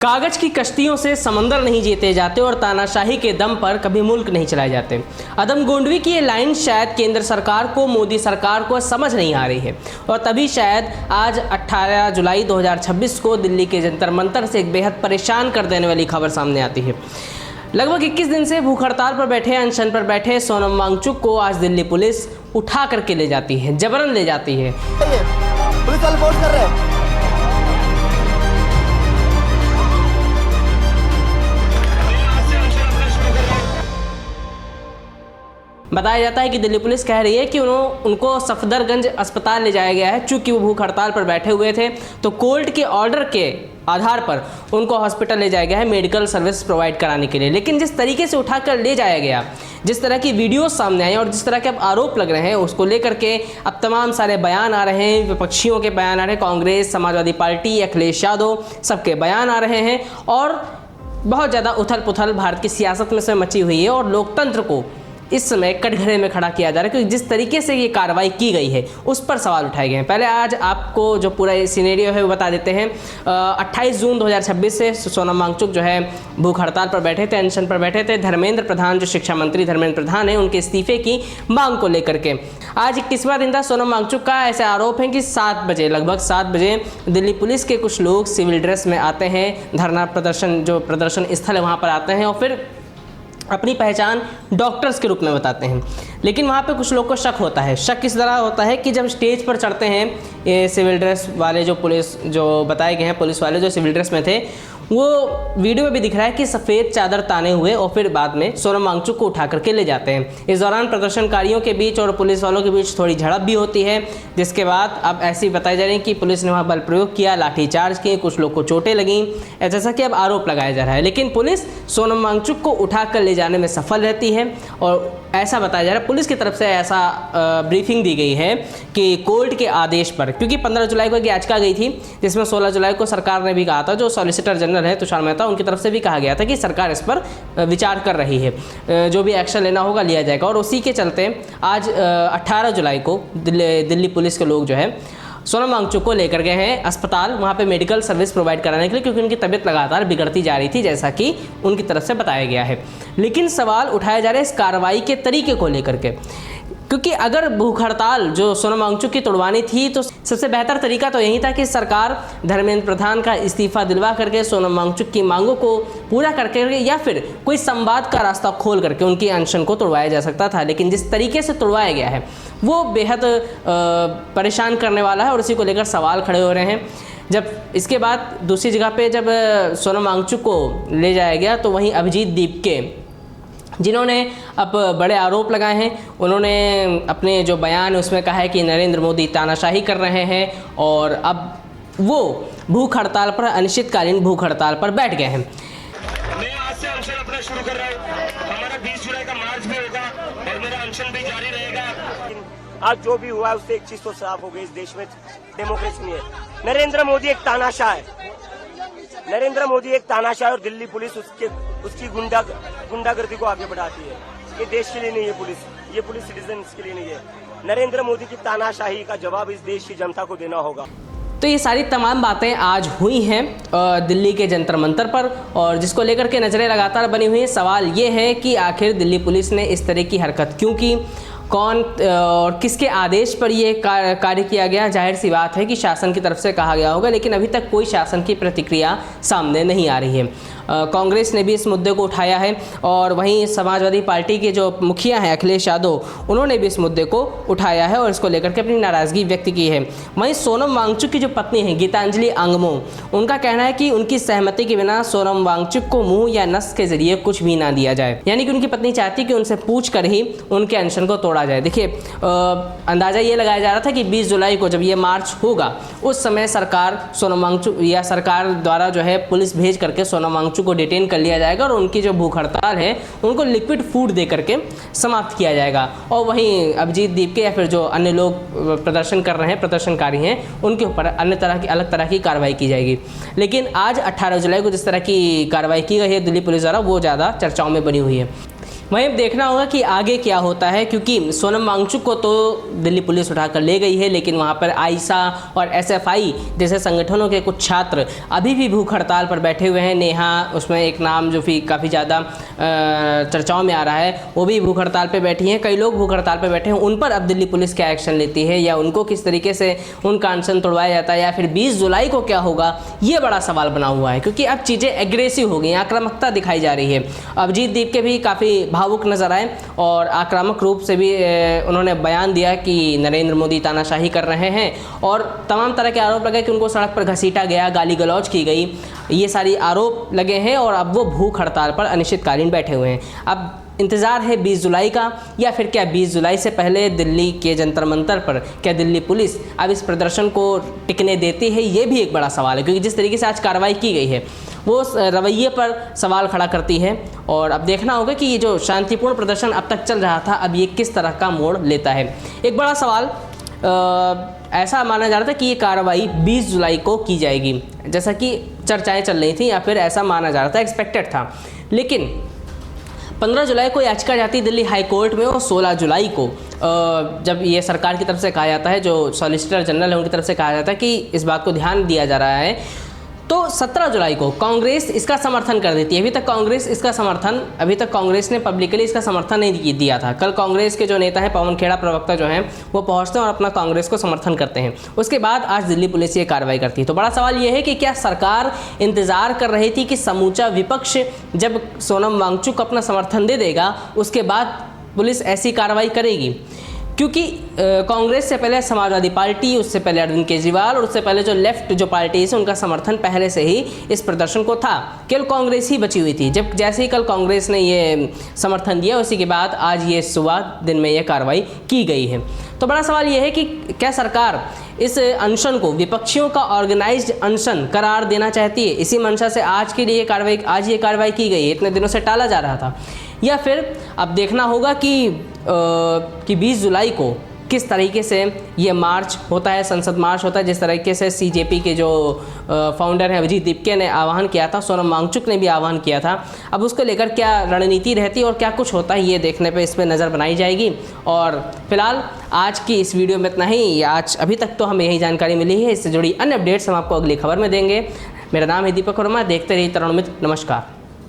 कागज की कश्तियों से समंदर नहीं जीते जाते और तानाशाही के दम पर कभी मुल्क नहीं चलाए जाते। अदम गोंडवी की ये लाइन शायद केंद्र सरकार को, मोदी सरकार को समझ नहीं आ रही है और तभी शायद आज 18 जुलाई 2026 को दिल्ली के जंतर मंतर से एक बेहद परेशान कर देने वाली खबर सामने आती है। लगभग 21 दिन से भूख हड़ताल पर बैठे, अनशन पर बैठे सोनम वांगचुक को आज दिल्ली पुलिस उठा करके ले जाती है, जबरन ले जाती है। पुलिस वाले फोर्स कर रहे हैं। बताया जाता है कि दिल्ली पुलिस कह रही है कि उनको सफदरगंज अस्पताल ले जाया गया है। चूंकि वो भूख हड़ताल पर बैठे हुए थे तो कोर्ट के ऑर्डर के आधार पर उनको हॉस्पिटल ले जाया गया है मेडिकल सर्विस प्रोवाइड कराने के लिए। लेकिन जिस तरीके से उठाकर ले जाया गया, जिस तरह की वीडियो सामने आई और जिस तरह के अब आरोप लग रहे हैं, उसको लेकर के अब तमाम सारे बयान आ रहे हैं, विपक्षियों के बयान आ रहे हैं, कांग्रेस, समाजवादी पार्टी, अखिलेश यादव, सबके बयान आ रहे हैं और बहुत ज़्यादा उथल पुथल भारत की सियासत में से मची हुई है और लोकतंत्र को इस समय कटघरे में खड़ा किया जा रहा है, क्योंकि जिस तरीके से ये कार्रवाई की गई है उस पर सवाल उठाए गए हैं। पहले आज आपको जो पूरा सिनेरियो है वो बता देते हैं। 28 जून 2026 से सोनम वांगचुक जो है भूख हड़ताल पर बैठे थे, अनशन पर बैठे थे। धर्मेंद्र प्रधान, जो शिक्षा मंत्री धर्मेंद्र प्रधान है, उनके इस्तीफे की मांग को लेकर के आज 21वां दिन था। सोनम वांगचुक का ऐसे आरोप है कि 7 बजे, लगभग 7 बजे दिल्ली पुलिस के कुछ लोग सिविल ड्रेस में आते हैं, धरना प्रदर्शन, जो प्रदर्शन स्थल है वहाँ पर आते हैं और फिर अपनी पहचान डॉक्टर्स के रूप में बताते हैं। लेकिन वहाँ पे कुछ लोग को शक होता है। शक किस तरह होता है कि जब स्टेज पर चढ़ते हैं ये सिविल ड्रेस वाले, जो पुलिस, जो बताए गए हैं पुलिस वाले जो सिविल ड्रेस में थे, वो वीडियो में भी दिख रहा है कि सफ़ेद चादर ताने हुए और फिर बाद में सोनम वांगचुक को उठा करके ले जाते हैं। इस दौरान प्रदर्शनकारियों के बीच और पुलिस वालों के बीच थोड़ी झड़प भी होती है, जिसके बाद अब ऐसी बताई जा रही है कि पुलिस ने वहाँ बल प्रयोग किया, लाठीचार्ज किए, कुछ लोग को चोटें लगीं, जैसा कि अब आरोप लगाया जा रहा है। लेकिन पुलिस सोनम वांगचुक को उठा कर ले जाने में सफल रहती है और ऐसा बताया जा रहा है, पुलिस की तरफ से ऐसा ब्रीफिंग दी गई है कि कोर्ट के आदेश पर, क्योंकि 15 जुलाई को एक याचिका गई थी जिसमें 16 जुलाई को सरकार ने भी कहा था, जो सॉलिसिटर जनरल है तुषार मेहता, उनकी तरफ से भी कहा गया था कि सरकार इस पर विचार कर रही है, जो भी एक्शन लेना होगा लिया जाएगा। और उसी के चलते आज 18 जुलाई को दिल्ली पुलिस के लोग जो है सोनम वांगचुक को लेकर गए हैं अस्पताल, वहाँ पे मेडिकल सर्विस प्रोवाइड कराने के लिए, क्योंकि उनकी तबीयत लगातार बिगड़ती जा रही थी, जैसा कि उनकी तरफ से बताया गया है। लेकिन सवाल उठाए जा रहे हैं इस कार्रवाई के तरीके को लेकर के, क्योंकि अगर भूख हड़ताल जो सोनम वांगचुक की तोड़वानी थी तो सबसे बेहतर तरीका तो यही था कि सरकार धर्मेंद्र प्रधान का इस्तीफा दिलवा करके सोनम वांगचुक की मांगों को पूरा करके या फिर कोई संवाद का रास्ता खोल करके उनकी अनशन को तोड़वाया जा सकता था। लेकिन जिस तरीके से तोड़वाया गया है वो बेहद परेशान करने वाला है और उसी को लेकर सवाल खड़े हो रहे हैं। जब इसके बाद दूसरी जगह पे जब सोनम वांगचुक को ले जाया गया तो वहीं अभिजीत दीपके, जिन्होंने अब बड़े आरोप लगाए हैं, उन्होंने अपने जो बयान है उसमें कहा है कि नरेंद्र मोदी तानाशाही कर रहे हैं और अब वो भूख हड़ताल पर, अनिश्चितकालीन भूख हड़ताल पर बैठ गए हैं। मैं आज से अनशन अपना शुरू कर रहा हूँ। हमारा 20 जुलाई का मार्च भी होगा और मेरा अनशन भी जारी रहेगा। आज जो भी हुआ है उससे एक चीज तो साफ हो गई, इस देश में डेमोक्रेसी नहीं है। नरेंद्र मोदी एक तानाशाह है, नरेंद्र मोदी एक तानाशाह है और दिल्ली पुलिस उसकी गुंडागर्दी को आगे बढ़ाती है। ये देश के लिए नहीं है पुलिस, ये पुलिस सिटीजन्स के लिए नहीं है। नरेंद्र मोदी की तानाशाही का जवाब इस देश की जनता को देना होगा। तो ये सारी तमाम बातें आज हुई हैं दिल्ली के जंतर मंतर पर और जिसको लेकर के नज़रें लगातार बनी हुई हैं। सवाल ये है कि आखिर दिल्ली पुलिस ने इस तरह की हरकत क्यों की, कौन और किसके आदेश पर ये कार्य किया गया। जाहिर सी बात है कि शासन की तरफ से कहा गया होगा, लेकिन अभी तक कोई शासन की प्रतिक्रिया सामने नहीं आ रही है। कांग्रेस ने भी इस मुद्दे को उठाया है और वहीं समाजवादी पार्टी के जो मुखिया हैं अखिलेश यादव, उन्होंने भी इस मुद्दे को उठाया है और इसको लेकर के अपनी नाराज़गी व्यक्त की है। वहीं सोनम वांगचुक की जो पत्नी है गीतांजलि आंगमो, उनका कहना है कि उनकी सहमति के बिना सोनम वांगचुक को मुंह या नस के जरिए कुछ भी ना दिया जाए, यानी कि उनकी पत्नी चाहती कि उनसे पूछ कर ही उनके अनशन को तोड़ा जाए। देखिए, अंदाज़ा ये लगाया जा रहा था कि 20 जुलाई को जब ये मार्च होगा उस समय सरकार सोनम वांगचुक या सरकार द्वारा जो है पुलिस भेज करके सोनम वांगचुक को डिटेन कर लिया जाएगा और उनकी जो भूख हड़ताल है उनको लिक्विड फूड दे करके समाप्त किया जाएगा। और वहीं अभिजीत दीपके या फिर जो अन्य लोग प्रदर्शन कर रहे हैं, प्रदर्शनकारी हैं, उनके ऊपर अन्य तरह की अलग तरह की कार्रवाई की जाएगी। लेकिन आज 18 जुलाई को जिस तरह की कार्रवाई की गई है दिल्ली पुलिस द्वारा, वो ज़्यादा चर्चाओं में बनी हुई है। वहीं अब देखना होगा कि आगे क्या होता है, क्योंकि सोनम वांगचुक को तो दिल्ली पुलिस उठाकर ले गई है, लेकिन वहाँ पर आइसा और एसएफआई जैसे संगठनों के कुछ छात्र अभी भी भूख हड़ताल पर बैठे हुए हैं। नेहा उसमें एक नाम जो भी काफ़ी ज़्यादा चर्चाओं में आ रहा है, वो भी भूख हड़ताल पर बैठी हैं। कई लोग भूख हड़ताल पर बैठे हैं, उन पर अब दिल्ली पुलिस क्या एक्शन लेती है या उनको किस तरीके से उनका अनशन तोड़वाया जाता है, या फिर 20 जुलाई को क्या होगा, ये बड़ा सवाल बना हुआ है। क्योंकि अब चीज़ें एग्रेसिव हो गई, आक्रामकता दिखाई जा रही है। अभिजीत दीप के भी काफ़ी भावुक नजर आए और आक्रामक रूप से भी उन्होंने बयान दिया कि नरेंद्र मोदी तानाशाही कर रहे हैं, और तमाम तरह के आरोप लगे कि उनको सड़क पर घसीटा गया, गाली गलौज की गई, ये सारी आरोप लगे हैं। और अब वो भूख हड़ताल पर अनिश्चितकालीन बैठे हुए हैं। अब इंतज़ार है 20 जुलाई का, या फिर क्या 20 जुलाई से पहले दिल्ली के जंतर मंतर पर क्या दिल्ली पुलिस अब इस प्रदर्शन को टिकने देती है, ये भी एक बड़ा सवाल है। क्योंकि जिस तरीके से आज कार्रवाई की गई है वो रवैये पर सवाल खड़ा करती है, और अब देखना होगा कि ये जो शांतिपूर्ण प्रदर्शन अब तक चल रहा था, अब ये किस तरह का मोड़ लेता है। एक बड़ा सवाल ऐसा माना जा रहा था कि ये कार्रवाई 20 जुलाई को की जाएगी, जैसा कि चर्चाएं चल रही थी, या फिर ऐसा माना जा रहा था, एक्सपेक्टेड था। लेकिन 15 जुलाई को याचिका जाती दिल्ली हाई कोर्ट में, और 16 जुलाई को जब ये सरकार की तरफ से कहा जाता है, जो सॉलिसिटर जनरल है उनकी तरफ से कहा जाता है कि इस बात को ध्यान दिया जा रहा है, तो 17 जुलाई को कांग्रेस इसका समर्थन कर देती है। अभी तक कांग्रेस ने पब्लिकली इसका समर्थन नहीं दिया था। कल कांग्रेस के जो नेता हैं, पवन खेड़ा प्रवक्ता जो हैं, वो पहुंचते हैं और अपना कांग्रेस को समर्थन करते हैं। उसके बाद आज दिल्ली पुलिस ये कार्रवाई करती है। तो बड़ा सवाल ये है कि क्या सरकार इंतजार कर रही थी कि समूचा विपक्ष जब सोनम वांगचुक अपना समर्थन दे देगा, उसके बाद पुलिस ऐसी कार्रवाई करेगी? क्योंकि कांग्रेस से पहले समाजवादी पार्टी, उससे पहले अरविंद केजरीवाल, और उससे पहले जो लेफ्ट जो पार्टीज हैं, उनका समर्थन पहले से ही इस प्रदर्शन को था। केवल कांग्रेस ही बची हुई थी। जब जैसे ही कल कांग्रेस ने ये समर्थन दिया, उसी के बाद आज ये सुबह दिन में ये कार्रवाई की गई है। तो बड़ा सवाल ये है कि क्या सरकार इस अनशन को विपक्षियों का ऑर्गेनाइज्ड अनशन करार देना चाहती है? इसी मंशा से आज ये कार्रवाई की गई है, इतने दिनों से टाला जा रहा था। या फिर अब देखना होगा कि 20 जुलाई को किस तरीके से ये मार्च होता है, संसद मार्च होता है, जिस तरीके से सीजेपी के जो फाउंडर हैं अभिजीत दीपके ने आह्वान किया था, सोनम वांगचुक ने भी आह्वान किया था। अब उसको लेकर क्या रणनीति रहती है और क्या कुछ होता है, ये देखने पे इस पर नज़र बनाई जाएगी। और फिलहाल आज की इस वीडियो में इतना ही। आज अभी तक तो हमें यही जानकारी मिली है। इससे जुड़ी अन्य अपडेट्स हम आपको अगली खबर में देंगे। मेरा नाम है दीपक वर्मा, देखते रहिए तरुण मित्र। नमस्कार।